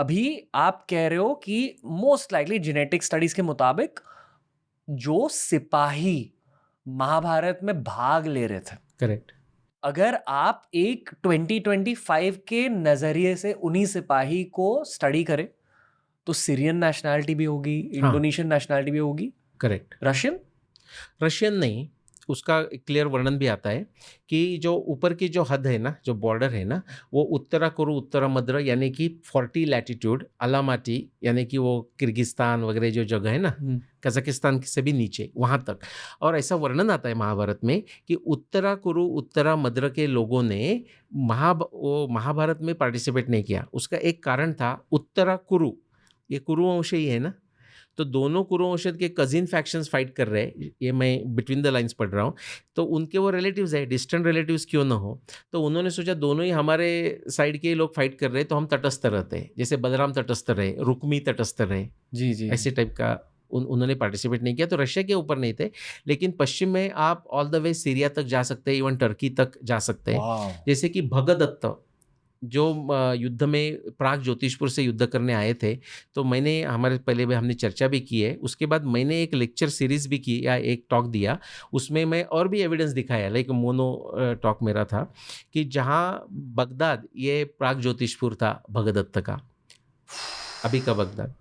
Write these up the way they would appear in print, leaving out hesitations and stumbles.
अभी आप कह रहे हो कि मोस्ट लाइकली जेनेटिक स्टडीज के मुताबिक जो सिपाही महाभारत में भाग ले रहे थे, करेक्ट। अगर आप एक 2025 के नजरिए से उन्हीं सिपाही को स्टडी करें तो सीरियन नेशनैलिटी भी होगी, इंडोनेशियन नेशनैलिटी भी होगी, करेक्ट। रशियन नहीं, उसका क्लियर वर्णन भी आता है कि जो ऊपर की जो हद है ना, जो बॉर्डर है ना, वो उत्तरा कुरु उत्तरा मद्र यानी कि 40 लैटिट्यूड अलामाटी यानी कि वो किर्गिस्तान वगैरह जो जगह है ना, कजाकिस्तान से भी नीचे वहाँ तक। और ऐसा वर्णन आता है महाभारत में कि उत्तरा कुरु उत्तरा मद्र के लोगों ने महाभारत में पार्टिसिपेट नहीं किया। उसका एक कारण था, उत्तरा कुरु, ये कुरुवंश ही है ना, तो दोनों कुरुवंशज के कजिन फैक्शंस फाइट कर रहे हैं, ये मैं बिटवीन द लाइंस पढ़ रहा हूँ। तो उनके वो रिलेटिव्स है, डिस्टेंट रिलेटिव्स क्यों ना हो, तो उन्होंने सोचा दोनों ही हमारे साइड के लोग फाइट कर रहे हैं तो हम तटस्थ रहते हैं, जैसे बलराम तटस्थ रहे, रुक्मी तटस्थ रहे, जी ऐसे टाइप का। उन्होंने पार्टिसिपेट नहीं किया, तो रशिया के ऊपर नहीं थे। लेकिन पश्चिम में आप ऑल द वे सीरिया तक जा सकते हैं, इवन टर्की तक जा सकते हैं। जैसे कि भगदत्त जो युद्ध में प्राग ज्योतिषपुर से युद्ध करने आए थे, तो मैंने हमारे पहले भी हमने चर्चा भी की है, उसके बाद मैंने एक लेक्चर सीरीज भी की या एक टॉक दिया, उसमें मैं और भी एविडेंस दिखाया, लाइक मोनो टॉक मेरा था कि जहाँ बगदाद ये प्राग ज्योतिषपुर था भगदत्त का, अभी का बगदाद।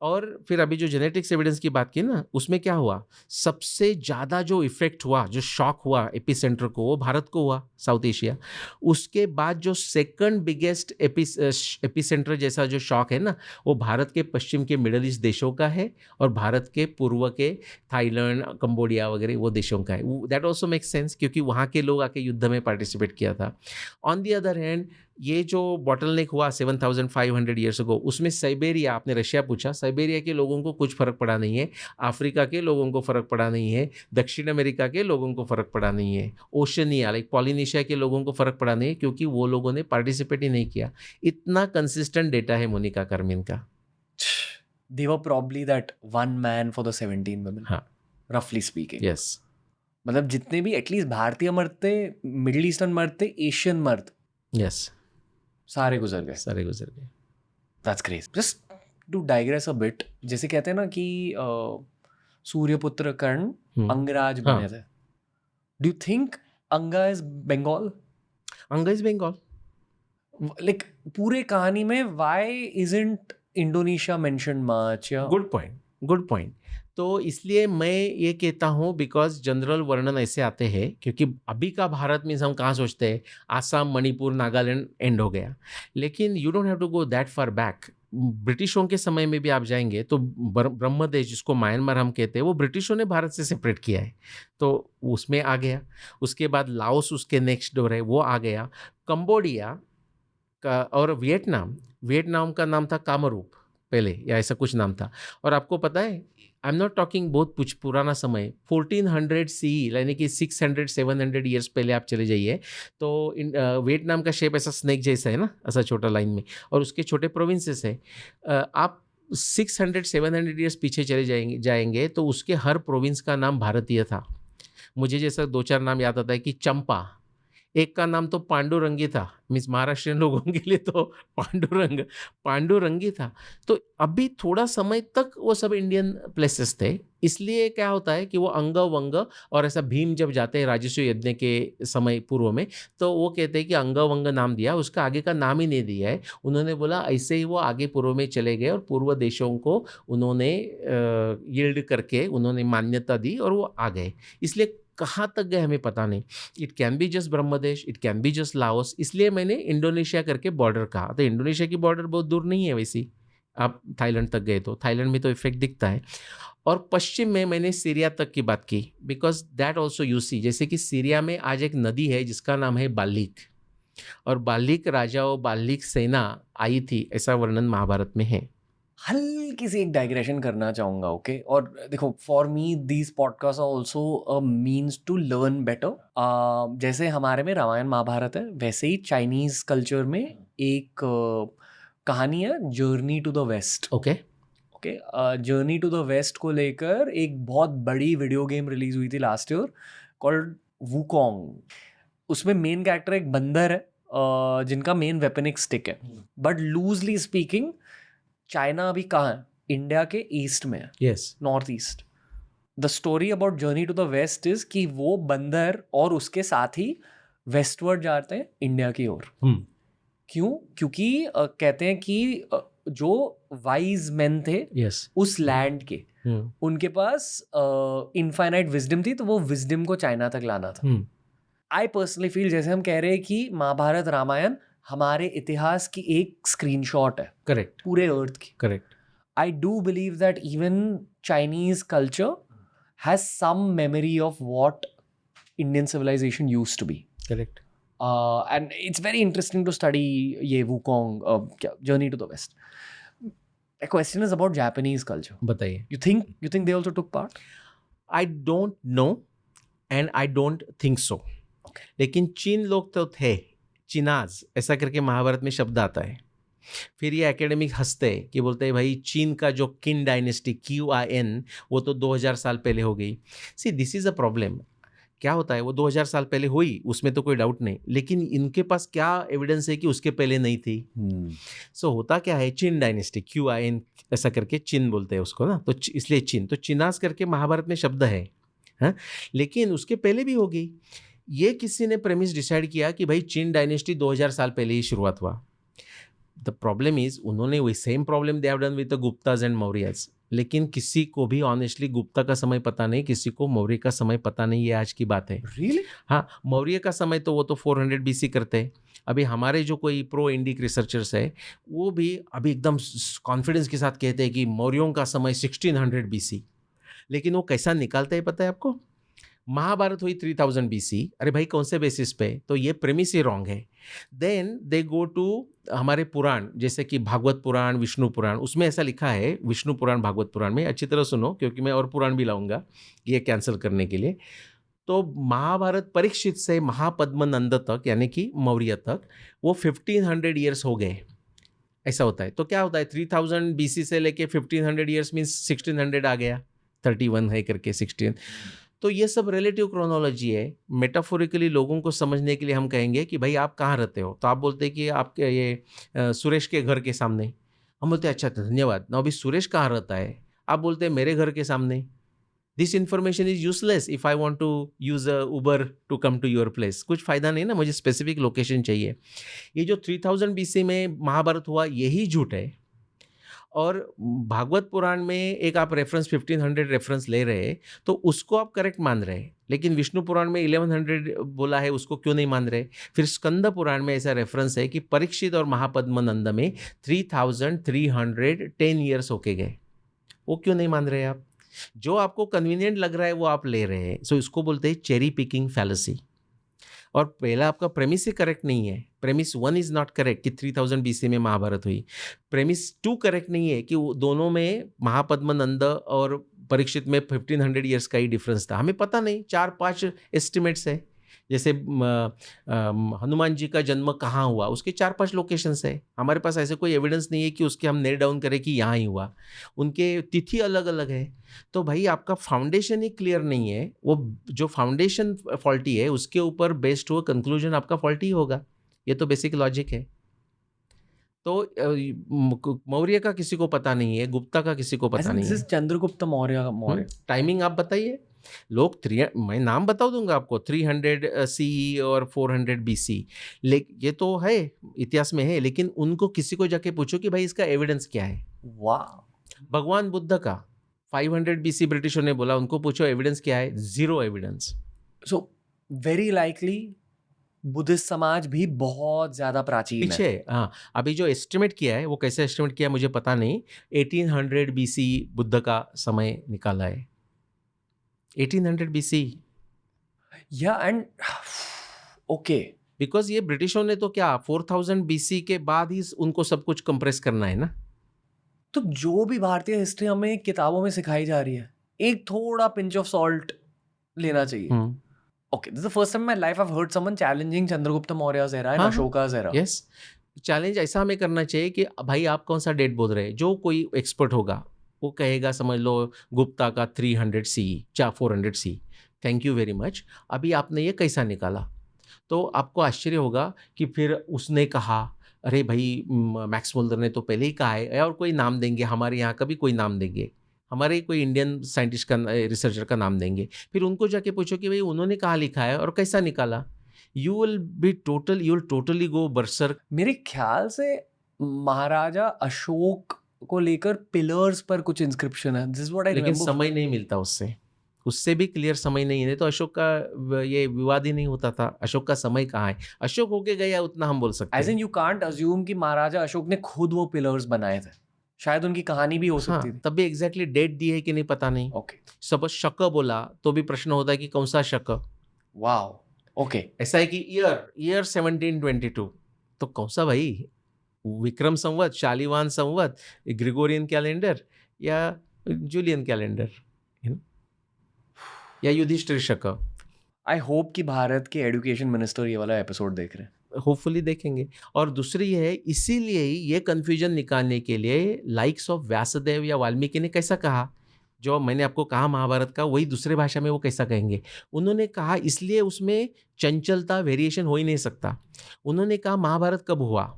और फिर अभी जो जेनेटिक्स एविडेंस की बात की ना, उसमें क्या हुआ, सबसे ज़्यादा जो इफेक्ट हुआ, जो शॉक हुआ एपिसेंटर को, वो भारत को हुआ, साउथ एशिया। उसके बाद जो सेकंड बिगेस्ट एपिसेंटर जैसा जो शॉक है ना, वो भारत के पश्चिम के मिडल ईस्ट देशों का है, और भारत के पूर्व के थाईलैंड, कंबोडिया वगैरह वो देशों का है। दैट ऑल्सो मेक्स सेंस, क्योंकि वहाँ के लोग आके युद्ध में पार्टिसिपेट किया था। ऑन दी अदर हैंड, ये जो बॉटलनेक हुआ 7500 ईयर्स अगो, उसमें साइबेरिया, आपने रशिया पूछा, साइबेरिया के लोगों को कुछ फर्क पड़ा नहीं है, अफ्रीका के लोगों को फर्क पड़ा नहीं है, दक्षिण अमेरिका के लोगों को फर्क पड़ा नहीं है, ओशनिया लाइक पॉलिनेशिया के लोगों को फर्क पड़ा नहीं है, क्योंकि वो लोगों ने पार्टिसिपेट ही नहीं किया। इतना कंसिस्टेंट डेटा है मोनिका कर्मिन का। They were probably that one man for the 17 women. हाँ, roughly speaking. यस, मतलब जितने भी एटलीस्ट भारतीय मर्द थे, मिडिल ईस्टर्न मर्द थे, एशियन मर्द, यस, सारे गुजर गए। That's crazy. Just to digress a bit, जैसे कहते हैं ना कि सूर्यपुत्र कर्ण अंगराज बने थे। Do you think Anga is Bengal? Anga is Bengal. Like पूरे कहानी में why isn't Indonesia mentioned much? या गुड पॉइंट। तो इसलिए मैं ये कहता हूँ, बिकॉज जनरल वर्णन ऐसे आते हैं, क्योंकि अभी का भारत में हम कहाँ सोचते हैं आसाम, मणिपुर, नागालैंड एंड हो गया, लेकिन you don't have to go that far back. ब्रिटिशों के समय में भी आप जाएंगे तो ब्रह्मदेश, जिसको म्यांमार हम कहते हैं, वो ब्रिटिशों ने भारत से सेपरेट किया है, तो उसमें आ गया। उसके बाद लाओस उसके नेक्स्ट डोर है, वो आ गया। कंबोडिया का और वियतनाम का नाम था कामरूप पहले, या ऐसा कुछ नाम था। और आपको पता है, आई एम नॉट टॉकिंग बहुत कुछ पुराना समय, 1400 सी, यानी कि 600-700 ईयर्स पहले आप चले जाइए, तो वियतनाम का शेप ऐसा स्नेक जैसा है ना, ऐसा छोटा लाइन में, और उसके छोटे प्रोविंसेस है। आप 600-700 ईयर्स पीछे चले जाएंगे तो उसके हर प्रोविंस का नाम भारतीय था। मुझे जैसा 2-4 नाम याद आता है कि चंपा, एक का नाम तो पांडुरंगी था, मीन्स महाराष्ट्रियन लोगों के लिए तो पांडुरंगी था। तो अभी थोड़ा समय तक वो सब इंडियन प्लेसेस थे, इसलिए क्या होता है कि वो अंग वंग, और ऐसा भीम जब जाते हैं राजस्व यज्ञ के समय पूर्व में, तो वो कहते हैं कि अंग वंग नाम दिया, उसका आगे का नाम ही नहीं दिया है। उन्होंने बोला ऐसे ही वो आगे पूर्व में चले गए, और पूर्व देशों को उन्होंने यील्ड करके उन्होंने मान्यता दी और वो आ गए। इसलिए कहाँ तक गए हमें पता नहीं, it can be just Brahmadesh, it can be just Laos. इसलिए मैंने इंडोनेशिया करके बॉर्डर कहा, तो इंडोनेशिया की बॉर्डर बहुत दूर नहीं है वैसी, आप थाईलैंड तक गए तो थाईलैंड में तो इफेक्ट दिखता है। और पश्चिम में मैंने सीरिया तक की बात की, because that also you see, जैसे कि सीरिया में आज एक नदी है जिसका नाम है बाल्लिक, और बाल्लिक राजा और बाल्लिक सेना आई थी, ऐसा वर्णन महाभारत में है। हल्की सी एक डाइग्रेशन करना चाहूँगा, ओके? और देखो, for me these podcasts are also a means to learn better. जैसे हमारे में रामायण महाभारत है, वैसे ही चाइनीज़ कल्चर में एक कहानी है, journey to the west. Okay, journey to the west को लेकर एक बहुत बड़ी वीडियो गेम रिलीज हुई थी लास्ट ईयर, कॉल्ड वुकोंग। उसमें मेन कैरेक्टर एक बंदर है, जिनका मेन वेपनिक स्टिक है, बट लूजली स्पीकिंग चाइना अभी कहाँ है? इंडिया के ईस्ट में है, yes north east. The story about journey to the west is कि वो बंदर और उसके साथ ही वेस्टवर्ड जाते हैं इंडिया की ओर। क्यों? क्योंकि कहते हैं कि जो वाइज मेन थे यस उस लैंड के, उनके पास इनफाइनाइट विजडम थी, तो वो विजडम को चाइना तक लाना था। आई पर्सनली फील जैसे हम कह रहे हैं कि महाभारत रामायण हमारे इतिहास की एक स्क्रीनशॉट है, करेक्ट पूरे अर्थ की। Correct I do believe that even Chinese culture has some memory of what Indian civilisation used to be. Correct And it's very interesting to study ये Wukong journey to the west. The question is about Japanese culture. बताइए। You think they also took part? I don't know and I don't think so. Okay. लेकिन चीन लोग तो थे, चिनाज ऐसा करके महाभारत में शब्द आता है। फिर ये एकेडमिक हंसते हैं कि बोलते हैं भाई चीन का जो किन डायनेस्टी QIN वो तो 2000 साल पहले हो गई। See this is a problem. क्या होता है, वो 2000 साल पहले हुई, उसमें तो कोई डाउट नहीं, लेकिन इनके पास क्या एविडेंस है कि उसके पहले नहीं थी। सो होता क्या है, चिन डायनेस्टी QIN ऐसा करके चिन बोलते हैं उसको ना, तो इसलिए चिन, तो चिनास करके महाभारत में शब्द है, हाँ? लेकिन उसके पहले भी हो गई। ये किसी ने प्रेमिस डिसाइड किया कि भाई चिन डायनेस्टी 2000 साल पहले ही शुरुआत हुआ। द प्रॉब्लम इज उन्होंने वही same problem they have done with the Gupta's and Mauryas, लेकिन किसी को भी ऑनेस्टली गुप्ता का समय पता नहीं, किसी को मौर्य का समय पता नहीं, ये आज की बात है। Really? हाँ, मौर्य का समय तो वो तो 400 BC करते हैं। अभी हमारे जो कोई प्रो इंडिक रिसर्चर्स है वो भी अभी एकदम कॉन्फिडेंस के साथ कहते हैं कि मौर्यों का समय 1600 BC, लेकिन वो कैसा निकालते हैं पता है आपको? महाभारत हुई 3000 BC। अरे भाई कौन से बेसिस पे? तो ये प्रेमिस ही रॉन्ग है। देन दे गो टू हमारे पुराण, जैसे कि भागवत पुराण, विष्णु पुराण, उसमें ऐसा लिखा है, विष्णु पुराण भागवत पुराण में, अच्छी तरह सुनो क्योंकि मैं और पुराण भी लाऊंगा ये कैंसिल करने के लिए। तो महाभारत परीक्षित से महापद्मनंद तक यानी कि मौर्य तक वो 1500 ईयर्स हो गए, ऐसा होता है। तो क्या होता है, 3000 BC से लेके 1500 ईयर्स मीन्स 1600 आ गया, 31 है करके 16। तो ये सब रिलेटिव क्रोनोलॉजी है। मेटाफोरिकली लोगों को समझने के लिए हम कहेंगे कि भाई आप कहाँ रहते हो, तो आप बोलते हैं कि आपके ये सुरेश के घर के सामने। हम बोलते हैं अच्छा धन्यवाद ना, अभी सुरेश कहाँ रहता है? आप बोलते हैं मेरे घर के सामने। This information is useless if I want to use a Uber to come to your place. कुछ फ़ायदा नहीं ना, मुझे स्पेसिफिक लोकेशन चाहिए। ये जो 3000 BC में महाभारत हुआ यही झूठ है। और भागवत पुराण में एक आप रेफरेंस 1500 रेफरेंस ले रहे हैं तो उसको आप करेक्ट मान रहे हैं, लेकिन विष्णु पुराण में 1100 बोला है, उसको क्यों नहीं मान रहे? फिर स्कंद पुराण में ऐसा रेफरेंस है कि परीक्षित और महापद्मनंद में 3310 ईयर्स होके गए, वो क्यों नहीं मान रहे आप? जो आपको कन्वीनियंट लग रहा है वो आप ले रहे हैं। सो इसको बोलते हैं चेरी पिकिंग फैलेसी। और पहला आपका प्रेमिस ही करेक्ट नहीं है। प्रेमिस 1 इज़ नॉट करेक्ट कि 3000 BC में महाभारत हुई। प्रेमिस 2 करेक्ट नहीं है कि दोनों में महापद्मनंद और परीक्षित में 1500 ईयर्स का ही डिफरेंस था। हमें पता नहीं, 4-5 एस्टिमेट्स है। जैसे हनुमान जी का जन्म कहाँ हुआ, उसके 4-5 लोकेशंस है। हमारे पास ऐसे कोई एविडेंस नहीं है कि उसके हम नेल डाउन करें कि यहाँ ही हुआ। उनके तिथि अलग अलग है। तो भाई आपका फाउंडेशन ही क्लियर नहीं है। वो जो फाउंडेशन फॉल्टी है उसके ऊपर बेस्ड हुआ कंक्लूजन आपका फॉल्टी होगा। ये तो बेसिक लॉजिक है। तो मौर्य का किसी को पता नहीं है, गुप्ता का किसी को पता नहीं है। चंद्रगुप्त मौर्य टाइमिंग आप बताइए। लोग मैं नाम बता दूंगा आपको, 300 CE और 400 BC, लेकिन ये तो है इतिहास में है, लेकिन उनको किसी को जाके पूछो कि भाई इसका एविडेंस क्या है। वाह। भगवान बुद्ध का 500 BC ब्रिटिशों ने बोला, उनको पूछो एविडेंस क्या है, zero evidence. So very likely Buddhist समाज भी बहुत ज्यादा प्राचीन पीछे है। हाँ, अभी जो एस्टिमेट किया है वो कैसे एस्टिमेट किया है मुझे पता नहीं। 1800 BC बुद्ध का समय निकाला है, 1800 BC। या एंड ओके, बिकॉज ये ब्रिटिशों ने तो क्या 4000 BC के बाद ही उनको सब कुछ कंप्रेस करना है ना। तो जो भी भारतीय हिस्ट्री हमें किताबों में सिखाई जा रही है, एक थोड़ा पिंच ऑफ सॉल्ट लेना चाहिए। Okay, this is the first time in my life I've heard someone challenging Chandragupta Maurya's era and Ashoka's era. Yes, challenge ऐसा हमें करना चाहिए कि भाई आप कौन सा डेट बोल रहे हैं। जो कोई एक्सपर्ट होगा वो कहेगा, समझ लो गुप्ता का 300 CE या 400 CE, thank you very much. अभी आपने ये कैसा निकाला? तो आपको आश्चर्य होगा कि फिर उसने कहा, अरे भाई मैक्स मुलर ने तो पहले ही कहा है, और कोई नाम देंगे, हमारे यहाँ का भी कोई नाम देंगे, हमारे कोई इंडियन साइंटिस्ट का रिसर्चर का नाम देंगे, फिर उनको जाके पूछो कि भाई उन्होंने कहाँ लिखा है और कैसा निकाला, यू विल टोटली गो बर्सर। मेरे ख्याल से महाराजा अशोक को लेकर पिलर्स पर कुछ इंस्क्रिप्शन है, दिस इज व्हाट आई लेकिन रिमेंबर। समय नहीं मिलता उससे भी क्लियर समय नहीं है, तो अशोक का ये विवाद ही नहीं होता था। अशोक का समय कहाँ है, अशोक होके गया उतना हम बोल सकते एज हैं। इन यू कांट अज्यूम कि महाराजा अशोक ने खुद वो पिलर्स बनाए थे, शायद उनकी कहानी भी हो सकती हाँ, थी। तब भी एग्जैक्टली डेट दी है कि नहीं पता नहीं। ओके, सपोज शक बोला तो भी प्रश्न होता है कि कौन सा शक। Wow, okay. ऐसा है कि ईयर 1722, तो कौन सा भाई, विक्रम संवत, शालिवान संवत, ग्रिगोरियन कैलेंडर या जूलियन कैलेंडर, या युधिष्ठिर शक। आई होप कि भारत के एजुकेशन मिनिस्टर ये वाला एपिसोड देख रहे हैं। होपफुली देखेंगे। और दूसरी है, इसीलिए ये कंफ्यूजन निकालने के लिए लाइक्स ऑफ व्यासदेव या वाल्मीकि ने कैसा कहा, जो मैंने आपको कहा महाभारत का, वही दूसरे भाषा में वो कैसा कहेंगे। उन्होंने कहा इसलिए उसमें चंचलता, वेरिएशन हो ही नहीं सकता। उन्होंने कहा महाभारत कब हुआ,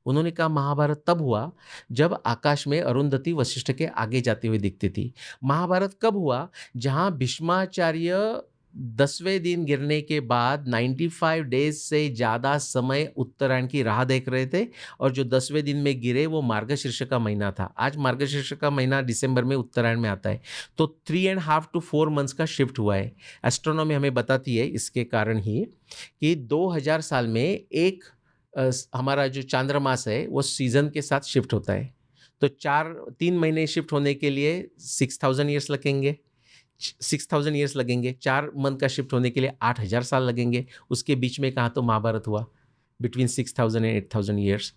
उन्होंने कहा महाभारत तब हुआ जब आकाश में अरुंधति वशिष्ठ के आगे जाती हुई दिखती थी। महाभारत कब हुआ, जहाँ भीष्माचार्य 10वें दिन गिरने के बाद 95 डेज से ज़्यादा समय उत्तरायण की राह देख रहे थे, और जो 10वें दिन में गिरे वो मार्गशीर्ष का महीना था। आज मार्गशीर्ष का महीना दिसंबर में उत्तरायण में आता है, तो 3.5 to 4 मंथ्स का शिफ्ट हुआ है। एस्ट्रोनॉमी हमें बताती है इसके कारण ही कि 2000 साल में एक हमारा जो चांद्रमास है वो सीजन के साथ शिफ्ट होता है, तो 3 महीने शिफ्ट होने के लिए 6000 ईयर्स लगेंगे, 6000 ईयर्स लगेंगे। 4 मंथ का शिफ्ट होने के लिए 8000 साल लगेंगे। उसके बीच में कहाँ तो महाभारत हुआ, बिटवीन 6000 एंड 8000 ईयर्स।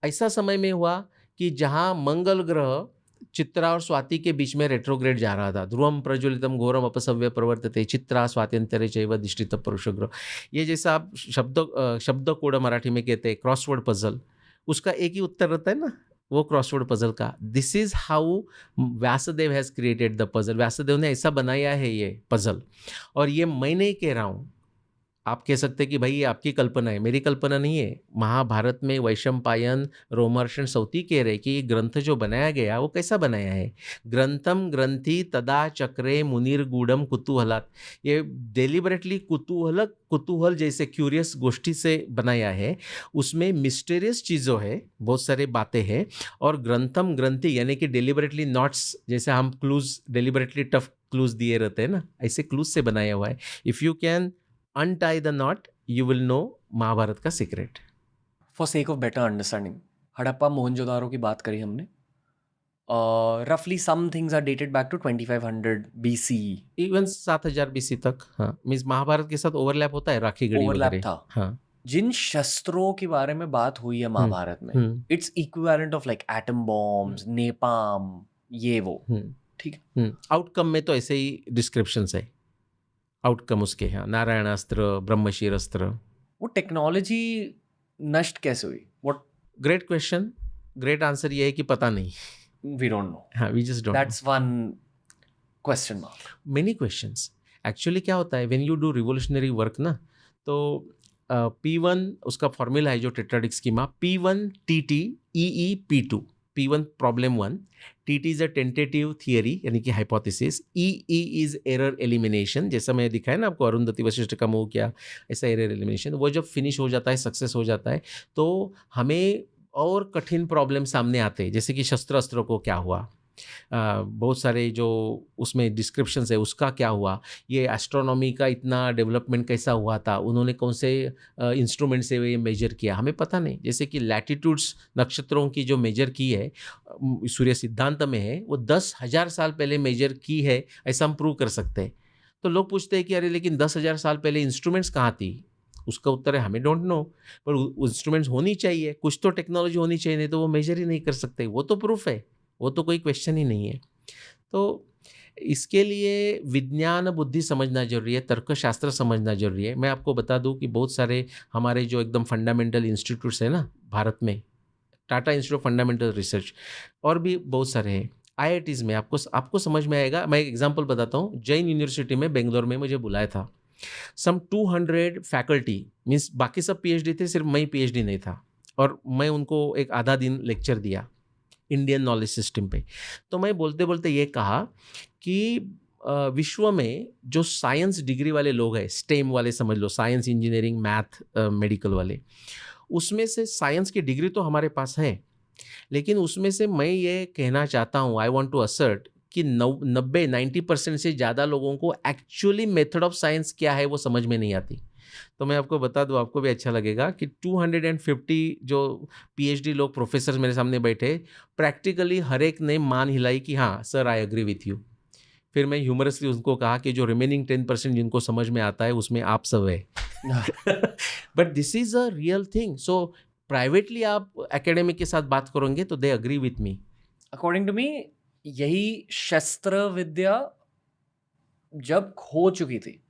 ऐसा समय में हुआ कि जहाँ मंगल ग्रह चित्रा और स्वाति के बीच में रेट्रोग्रेड जा रहा था। ध्रुवम प्रज्वलितम घोरम अपसव्य प्रवर्तते चित्रा स्वात्यंतरे चैव दिष्टित पुरुष ग्रह। ये जैसा आप शब्द कोड मराठी में कहते हैं क्रॉसवर्ड पजल, उसका एक ही उत्तर रहता है ना, वो क्रॉसवर्ड पजल का। This is how Vyasdev has created the puzzle. Vyasdev ने ऐसा बनाया है ये पजल, और ये मैं नहीं कह रहा हूँ। आप कह सकते हैं कि भाई ये आपकी कल्पना है, मेरी कल्पना नहीं है। महाभारत में वैशंपायन, रोमहर्षण सौती कह रहे कि ये ग्रंथ जो बनाया गया वो कैसा बनाया है। ग्रंथम ग्रंथि तदा चक्रे मुनिर्गूढ़म कुतूहलात्, ये डेलिबरेटली कुतूहल जैसे क्यूरियस गोष्ठी से बनाया है। उसमें मिस्टीरियस चीज़ों है, बहुत सारे बातें हैं। और ग्रंथम ग्रंथि यानी कि डेलिबरेटली नॉट्स, जैसे हम क्लूज डेलिबरेटली टफ क्लूज दिए रहते हैं ना, ऐसे क्लूज से बनाया हुआ है। If you can untie the knot, you will know Mahabharata का secret. For sake of better understanding, Harappa Mohenjodaro की बात करी हमने, रफली some things are dated back to 2500 BC, even 7000 BC तक। हाँ, मीन्स महाभारत के साथ ओवरलैप होता है, राखी गढ़ी ओवरलैप वगैरह। था। हाँ, जिन शस्त्रों के बारे में बात हुई है महाभारत में, its equivalent of like atom bombs, napalm, ये वो, ठीक है। आउटकम में तो ऐसे ही डिस्क्रिप्शंस है, आउटकम उसके। हाँ, नारायणास्त्र, ब्रह्मशीर अस्त्र। वो टेक्नोलॉजी नष्ट कैसे हुई? What? Great question, great answer ये है कि पता नहीं, वी डोंट नो। हाँ, we just don't. That's one question mark. Many questions. Actually क्या होता है, when you do revolutionary work ना, तो P1 उसका फॉर्मूला है जो tetradic schema, P1 TT EE P2। P1 problem 1, TT is a tentative theory यानी कि hypothesis, EE is error elimination, जैसा मैं दिखाया ना आपको अरुंधति वशिष्ठ का मूव किया, ऐसा एरर एलिमिनेशन। वो जब फिनिश हो जाता है, सक्सेस हो जाता है, तो हमें और कठिन प्रॉब्लम सामने आते हैं, जैसे कि शस्त्र अस्त्रों को क्या हुआ, बहुत सारे जो उसमें डिस्क्रिप्शंस है उसका क्या हुआ, ये एस्ट्रोनॉमी का इतना डेवलपमेंट कैसा हुआ था, उन्होंने कौन से इंस्ट्रूमेंट से ये मेजर किया, हमें पता नहीं। जैसे कि लैटिट्यूड्स नक्षत्रों की जो मेजर की है सूर्य सिद्धांत में है, वो 10,000 साल पहले मेजर की है, ऐसा हम प्रूव कर सकते हैं। तो लोग पूछते हैं कि अरे लेकिन 10,000 साल पहले इंस्ट्रूमेंट्स कहाँ थी, उसका उत्तर है हमें डोंट नो, पर इंस्ट्रूमेंट्स होनी चाहिए, कुछ तो टेक्नोलॉजी होनी चाहिए, नहीं तो वो मेजर ही नहीं कर सकते। वो तो प्रूफ है, वो तो कोई क्वेश्चन ही नहीं है। तो इसके लिए विज्ञान बुद्धि समझना जरूरी है, तर्कशास्त्र समझना जरूरी है। मैं आपको बता दूं कि बहुत सारे हमारे जो एकदम फंडामेंटल इंस्टीट्यूट्स हैं ना भारत में, Tata institute of fundamental research और भी बहुत सारे हैं, IITs में आपको समझ में आएगा। मैं एक एग्जांपल बताता हूँ। जैन यूनिवर्सिटी में बेंगलोर में मुझे बुलाया था, सम 200 फैकल्टी, मीन्स बाकी सब पीएचडी थे, सिर्फ मैं ही पीएचडी नहीं था, और मैं उनको एक आधा दिन लेक्चर दिया इंडियन नॉलेज सिस्टम पे। तो मैं बोलते बोलते ये कहा कि विश्व में जो साइंस डिग्री वाले लोग हैं, स्टेम वाले समझ लो, साइंस, इंजीनियरिंग, मैथ, मेडिकल वाले, उसमें से साइंस की डिग्री तो हमारे पास है, लेकिन उसमें से मैं ये कहना चाहता हूँ, आई वांट टू असर्ट कि 90% से ज़्यादा लोगों को एक्चुअली मेथड ऑफ साइंस क्या है वो समझ में नहीं आती। तो मैं आपको बता दूं, आपको भी अच्छा लगेगा कि 250 जो पीएचडी लोग, प्रोफेसर मेरे सामने बैठे, प्रैक्टिकली हर एक ने मान हिलाई कि हाँ sir, I agree with you. फिर मैं ह्यूमरसली उनको कहा कि जो रिमेनिंग 10% जिनको समझ में आता है उसमें आप सब है। But this is a real thing. So privately आप एकेडमिक के साथ बात करोगे तो they agree with me. According to me यही शस्त्र विद्या जब हो चुकी थी,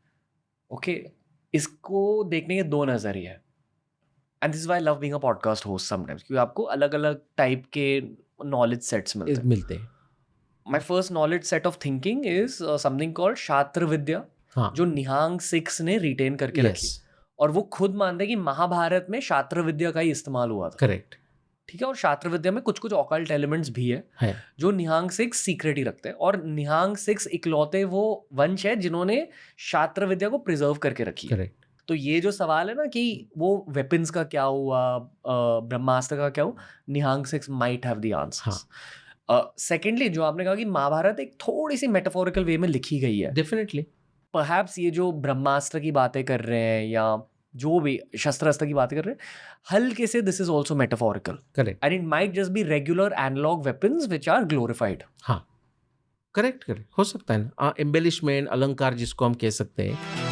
ओके, इसको देखने के दो नजरिए हैं, and this is why I love being a podcast host sometimes, क्योंकि आपको अलग अलग टाइप के नॉलेज सेट्स मिलते हैं। My first knowledge set of thinking is something called शास्त्र विद्या, हाँ, जो निहांग सिक्स ने रिटेन करके रखी, और वो खुद मानते हैं कि महाभारत में शास्त्र विद्या का ही इस्तेमाल हुआ था। करेक्ट, ठीक है, और शास्त्र विद्या में कुछ कुछ ऑकल्ट एलिमेंट्स भी है जो निहांग सिक्स सीक्रेट ही रखते हैं, और निहांग सिक्स इकलौते वो वंश है जिन्होंने शास्त्र विद्या को प्रिजर्व करके रखी है। करेक्ट। तो ये जो सवाल है ना कि वो वेपन्स का क्या हुआ, ब्रह्मास्त्र का क्या हुआ, Nihang six might have the answers. Secondly, जो आपने कहा कि महाभारत एक थोड़ी सी मेटाफोरिकल वे में लिखी गई है, डेफिनेटली, परहैप्स ये जो ब्रह्मास्त्र की बातें कर रहे हैं या जो भी शस्त्र अस्त्र की बातें कर रहे हैं, हल्के से this is also metaphorical, correct, and it might just be regular analogue weapons which are glorified. हाँ, करेक्ट, हो सकता है ना, एम्बेलिशमेंट, अलंकार जिसको हम कह सकते हैं।